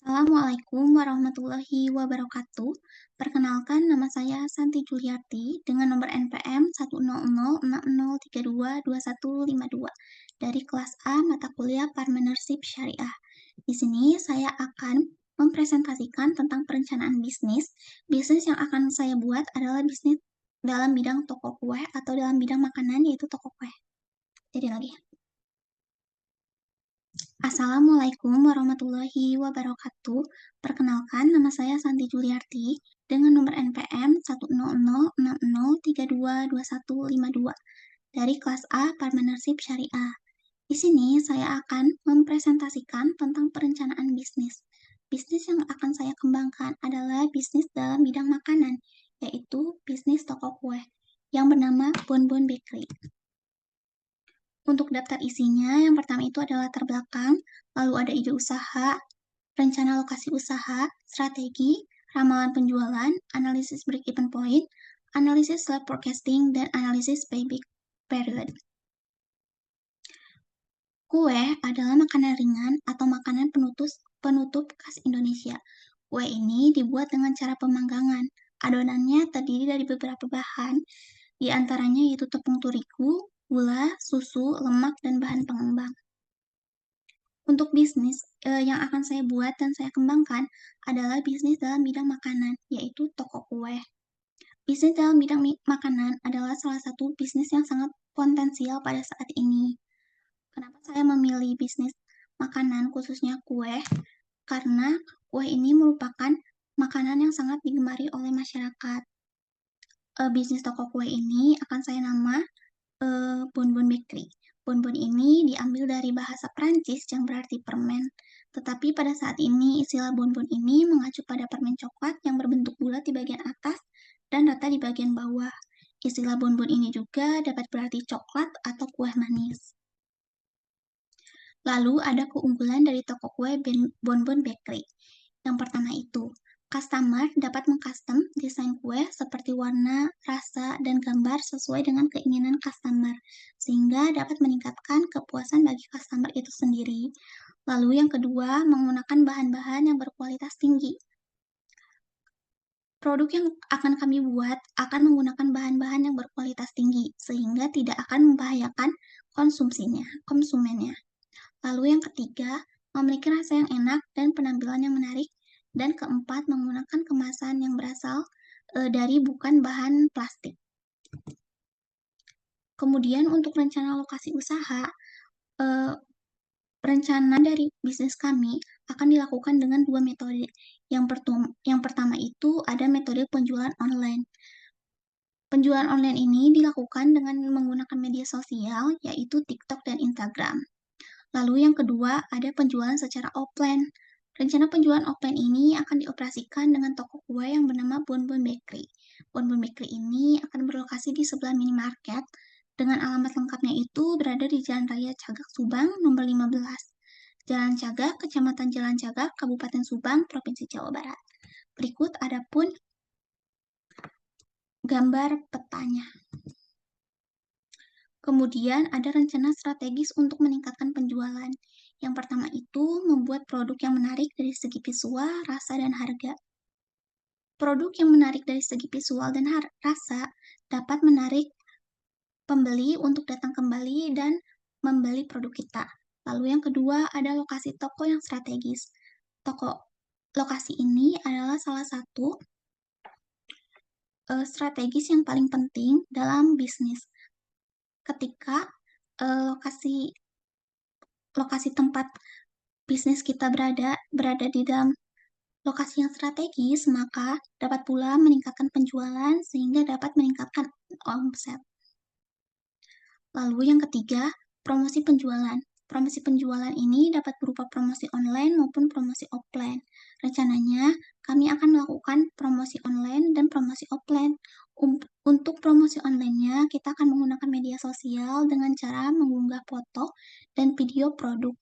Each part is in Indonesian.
Assalamualaikum warahmatullahi wabarakatuh. Perkenalkan, nama saya Santi Juliarti dengan nomor NPM 10060322152 dari kelas A mata kuliah Partnership Syariah. Di sini saya akan mempresentasikan tentang perencanaan bisnis. Bisnis yang akan saya buat adalah bisnis dalam bidang toko kue atau dalam bidang makanan, yaitu toko kue. Jadi lagi. Assalamualaikum warahmatullahi wabarakatuh. Perkenalkan, nama saya Santi Juliarti dengan nomor NPM 10060622152 dari kelas A Partnership Syariah. Di sini saya akan mempresentasikan tentang perencanaan bisnis. Bisnis yang akan saya kembangkan adalah bisnis dalam bidang makanan, yaitu bisnis toko kue yang bernama Bonbon Bakery. Untuk daftar isinya, yang pertama itu adalah latar belakang, lalu ada ide usaha, rencana lokasi usaha, strategi, ramalan penjualan, analisis break-even point, analisis lab forecasting, dan analisis payback period. Kue adalah makanan ringan atau makanan penutup khas Indonesia. Kue ini dibuat dengan cara pemanggangan. Adonannya terdiri dari beberapa bahan, di antaranya yaitu tepung terigu, gula, susu, lemak, dan bahan pengembang. Untuk bisnis yang akan saya buat dan saya kembangkan adalah bisnis dalam bidang makanan, yaitu toko kue. Bisnis dalam bidang makanan adalah salah satu bisnis yang sangat potensial pada saat ini. Kenapa saya memilih bisnis makanan, khususnya kue? Karena kue ini merupakan makanan yang sangat digemari oleh masyarakat. Bisnis toko kue ini akan saya nama Bonbon Bakery. Bonbon ini diambil dari bahasa Prancis yang berarti permen. Tetapi pada saat ini istilah bonbon ini mengacu pada permen coklat yang berbentuk bulat di bagian atas dan rata di bagian bawah. Istilah bonbon ini juga dapat berarti coklat atau kue manis. Lalu ada keunggulan dari toko kue Bonbon Bakery. Yang pertama itu, customer dapat mengcustom desain kue seperti warna, rasa, dan gambar sesuai dengan keinginan customer, sehingga dapat meningkatkan kepuasan bagi customer itu sendiri. Lalu yang kedua, menggunakan bahan-bahan yang berkualitas tinggi. Produk yang akan kami buat akan menggunakan bahan-bahan yang berkualitas tinggi, sehingga tidak akan membahayakan konsumennya. Lalu yang ketiga, memiliki rasa yang enak dan penampilan yang menarik. Dan keempat, menggunakan kemasan yang berasal dari bukan bahan plastik. Kemudian untuk rencana lokasi usaha, rencana dari bisnis kami akan dilakukan dengan dua metode. Yang pertama itu ada metode penjualan online. Penjualan online ini dilakukan dengan menggunakan media sosial, yaitu TikTok dan Instagram. Lalu yang kedua, ada penjualan secara offline. Rencana penjualan offline ini akan dioperasikan dengan toko kue yang bernama Bonbon Bakery. Bonbon Bakery ini akan berlokasi di sebelah minimarket, dengan alamat lengkapnya itu berada di Jalan Raya Cagak Subang, nomor 15. Jalan Cagak, Kecamatan Jalan Cagak, Kabupaten Subang, Provinsi Jawa Barat. Berikut adapun gambar petanya. Kemudian ada rencana strategis untuk meningkatkan penjualan. Yang pertama itu membuat produk yang menarik dari segi visual, rasa, dan harga. Produk yang menarik dari segi visual dan rasa dapat menarik pembeli untuk datang kembali dan membeli produk kita. Lalu yang kedua ada lokasi toko yang strategis. Lokasi ini adalah salah satu strategis yang paling penting dalam bisnis. Ketika lokasi tempat bisnis kita berada di dalam lokasi yang strategis, maka dapat pula meningkatkan penjualan sehingga dapat meningkatkan omset. Lalu yang ketiga, promosi penjualan. Promosi penjualan ini dapat berupa promosi online maupun promosi offline. Rencananya, kami akan melakukan promosi online dan promosi offline. Untuk promosi online-nya, kita akan menggunakan media sosial dengan cara mengunggah foto dan video produk.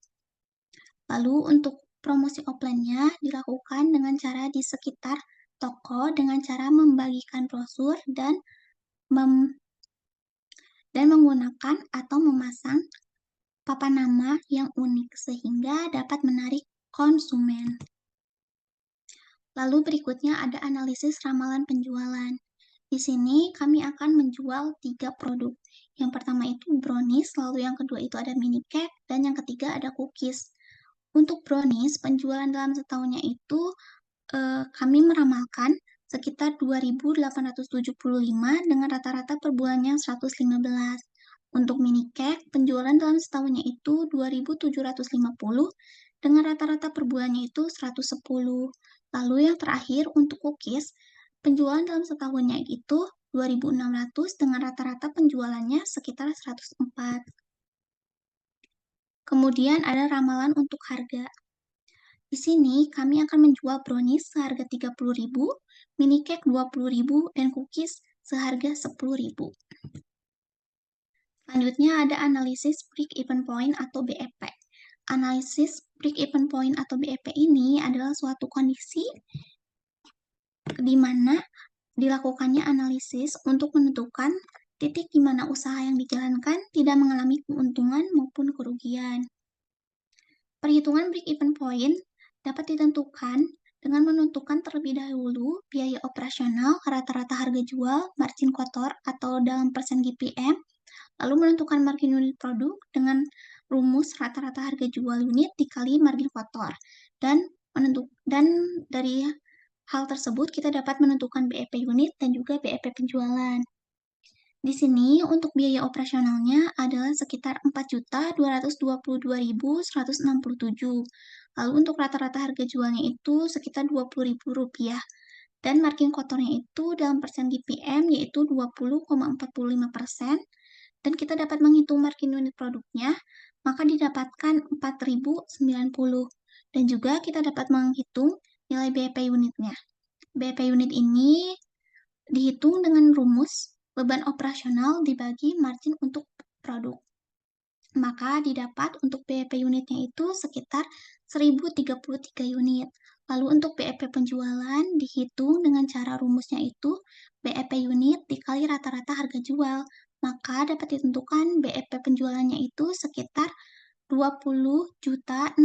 Lalu untuk promosi offline-nya dilakukan dengan cara di sekitar toko dengan cara membagikan brosur dan menggunakan atau memasang papan nama yang unik sehingga dapat menarik konsumen. Lalu berikutnya ada analisis ramalan penjualan. Di sini kami akan menjual 3 produk. Yang pertama itu brownies, lalu yang kedua itu ada mini cake, dan yang ketiga ada cookies. Untuk brownies, penjualan dalam setahunnya itu kami meramalkan sekitar 2.875 dengan rata-rata per bulannya 115. Untuk mini cake, penjualan dalam setahunnya itu 2.750 dengan rata-rata per bulannya itu 110. Lalu yang terakhir untuk cookies, penjualan dalam setahunnya itu 2.600 dengan rata-rata penjualannya sekitar 104. Kemudian ada ramalan untuk harga. Di sini kami akan menjual brownies seharga 30.000, mini cake 20.000, dan cookies seharga 10.000. Selanjutnya ada analisis break-even point atau BEP. Analisis break-even point atau BEP ini adalah suatu kondisi di mana dilakukannya analisis untuk menentukan titik di mana usaha yang dijalankan tidak mengalami keuntungan maupun kerugian. Perhitungan break-even point dapat ditentukan dengan menentukan terlebih dahulu biaya operasional, rata-rata harga jual, margin kotor, atau dalam persen GPM, lalu menentukan margin unit produk dengan rumus rata-rata harga jual unit dikali margin kotor. Dan dari hal tersebut kita dapat menentukan BEP unit dan juga BEP penjualan. Di sini untuk biaya operasionalnya adalah sekitar 4.222.167. Lalu untuk rata-rata harga jualnya itu sekitar Rp20.000 dan margin kotornya itu dalam persen GPM yaitu 20,45%, dan kita dapat menghitung margin unit produknya, maka didapatkan 4.090, dan juga kita dapat menghitung nilai BEP unitnya. BEP unit ini dihitung dengan rumus beban operasional dibagi margin untuk produk. Maka didapat untuk BEP unitnya itu sekitar 1033 unit. Lalu untuk BEP penjualan dihitung dengan cara rumusnya itu BEP unit dikali rata-rata harga jual. Maka dapat ditentukan BEP penjualannya itu sekitar Rp20.660.000.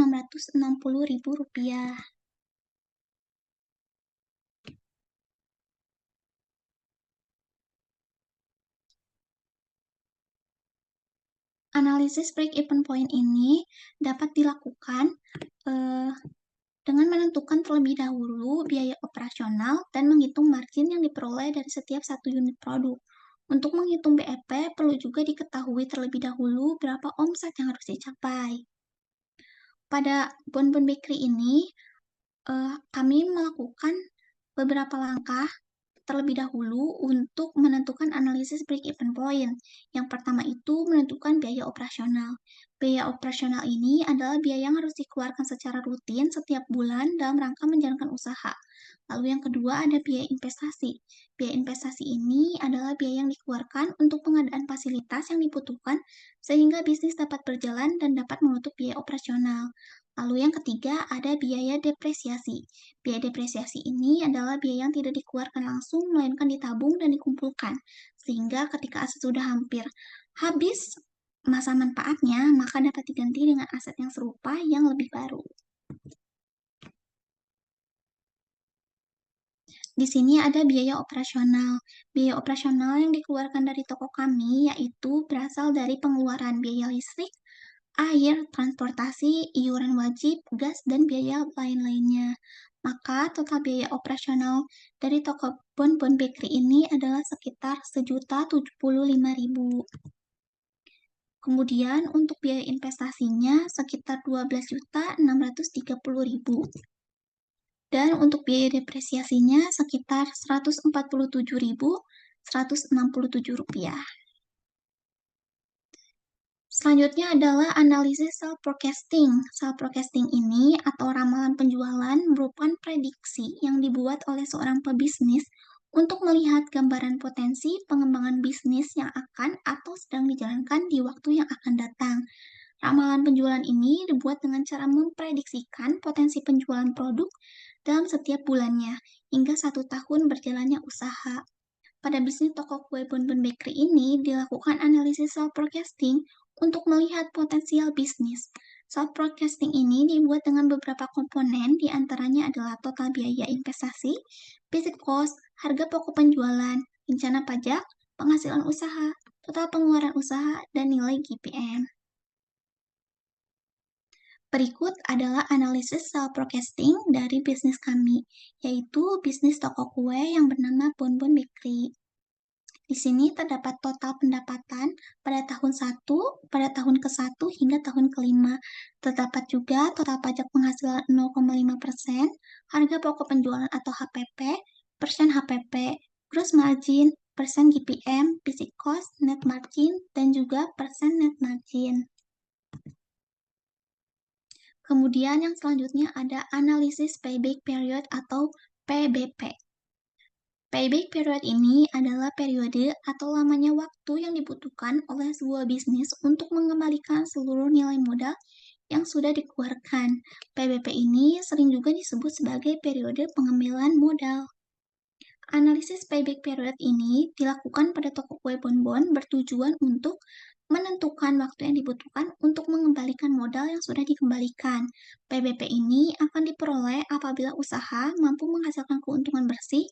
Analisis break-even point ini dapat dilakukan dengan menentukan terlebih dahulu biaya operasional dan menghitung margin yang diperoleh dari setiap satu unit produk. Untuk menghitung BEP, perlu juga diketahui terlebih dahulu berapa omset yang harus dicapai. Pada Bonbon Bakery ini, kami melakukan beberapa langkah terlebih dahulu untuk menentukan analisis break-even point. Yang pertama itu menentukan biaya operasional. Biaya operasional ini adalah biaya yang harus dikeluarkan secara rutin setiap bulan dalam rangka menjalankan usaha. Lalu yang kedua ada biaya investasi. Biaya investasi ini adalah biaya yang dikeluarkan untuk pengadaan fasilitas yang dibutuhkan sehingga bisnis dapat berjalan dan dapat menutup biaya operasional. Lalu yang ketiga ada biaya depresiasi. Biaya depresiasi ini adalah biaya yang tidak dikeluarkan langsung, melainkan ditabung dan dikumpulkan. Sehingga ketika aset sudah hampir habis masa manfaatnya, maka dapat diganti dengan aset yang serupa yang lebih baru. Di sini ada biaya operasional. Biaya operasional yang dikeluarkan dari toko kami yaitu berasal dari pengeluaran biaya listrik, air, transportasi, iuran wajib, gas, dan biaya lain-lainnya. Maka total biaya operasional dari toko Bonbon Bakery ini adalah sekitar Rp1.075.000. Kemudian untuk biaya investasinya sekitar Rp12.630.000. Dan untuk biaya depresiasinya sekitar Rp147.167. Selanjutnya adalah analisis self forecasting. Self forecasting ini atau ramalan penjualan merupakan prediksi yang dibuat oleh seorang pebisnis untuk melihat gambaran potensi pengembangan bisnis yang akan atau sedang dijalankan di waktu yang akan datang. Ramalan penjualan ini dibuat dengan cara memprediksikan potensi penjualan produk dalam setiap bulannya hingga 1 tahun berjalannya usaha. Pada bisnis toko kue Bonbon Bakery ini dilakukan analisis self forecasting untuk melihat potensial bisnis. Self forecasting ini dibuat dengan beberapa komponen, di antaranya adalah total biaya investasi, basic cost, harga pokok penjualan, rencana pajak, penghasilan usaha, total pengeluaran usaha, dan nilai GPM. Berikut adalah analisis self forecasting dari bisnis kami, yaitu bisnis toko kue yang bernama Bonbon Bakery. Di sini terdapat total pendapatan pada tahun 1, pada tahun ke-1 hingga tahun ke-5. Terdapat juga total pajak penghasilan 0,5%, harga pokok penjualan atau HPP, persen HPP, gross margin, persen GPM, basic cost, net margin, dan juga persen net margin. Kemudian yang selanjutnya ada analisis payback period atau PBP. Payback period ini adalah periode atau lamanya waktu yang dibutuhkan oleh sebuah bisnis untuk mengembalikan seluruh nilai modal yang sudah dikeluarkan. PBP ini sering juga disebut sebagai periode pengambilan modal. Analisis payback period ini dilakukan pada toko kue bonbon bertujuan untuk menentukan waktu yang dibutuhkan untuk mengembalikan modal yang sudah dikembalikan. PBP ini akan diperoleh apabila usaha mampu menghasilkan keuntungan bersih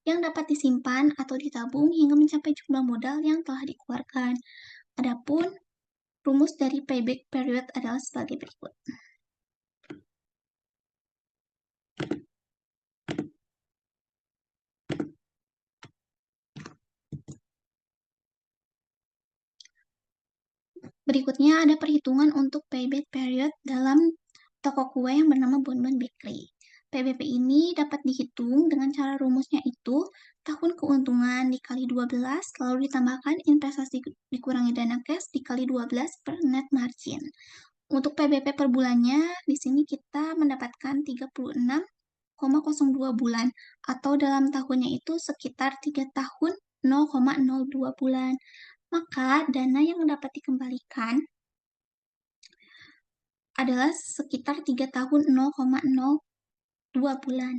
yang dapat disimpan atau ditabung hingga mencapai jumlah modal yang telah dikeluarkan. Adapun rumus dari payback period adalah sebagai berikut. Berikutnya ada perhitungan untuk payback period dalam toko kue yang bernama Bonbon Bakery. PBP ini dapat dihitung dengan cara rumusnya itu tahun keuntungan dikali 12, lalu ditambahkan investasi dikurangi dana cash dikali 12 per net margin. Untuk PBP per bulannya, di sini kita mendapatkan 36,02 bulan, atau dalam tahunnya itu sekitar 3 tahun 0,02 bulan. Maka dana yang dapat dikembalikan adalah sekitar 3 tahun 0,02 bulan.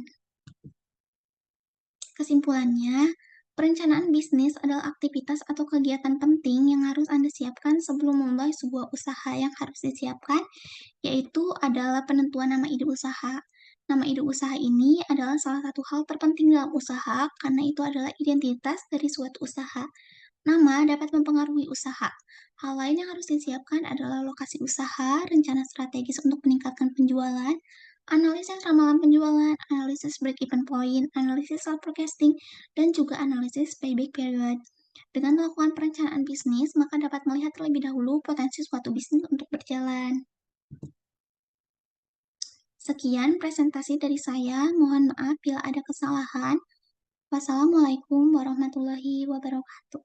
Kesimpulannya, perencanaan bisnis adalah aktivitas atau kegiatan penting yang harus Anda siapkan sebelum memulai sebuah usaha. Yang harus disiapkan yaitu adalah penentuan nama ide usaha. Nama ide usaha ini adalah salah satu hal terpenting dalam usaha karena itu adalah identitas dari suatu usaha. Nama dapat mempengaruhi usaha. Hal lain yang harus disiapkan adalah lokasi usaha, rencana strategis untuk meningkatkan penjualan, analisis ramalan penjualan, analisis break-even point, analisis self forecasting, dan juga analisis payback period. Dengan melakukan perencanaan bisnis, maka dapat melihat terlebih dahulu potensi suatu bisnis untuk berjalan. Sekian presentasi dari saya. Mohon maaf bila ada kesalahan. Wassalamualaikum warahmatullahi wabarakatuh.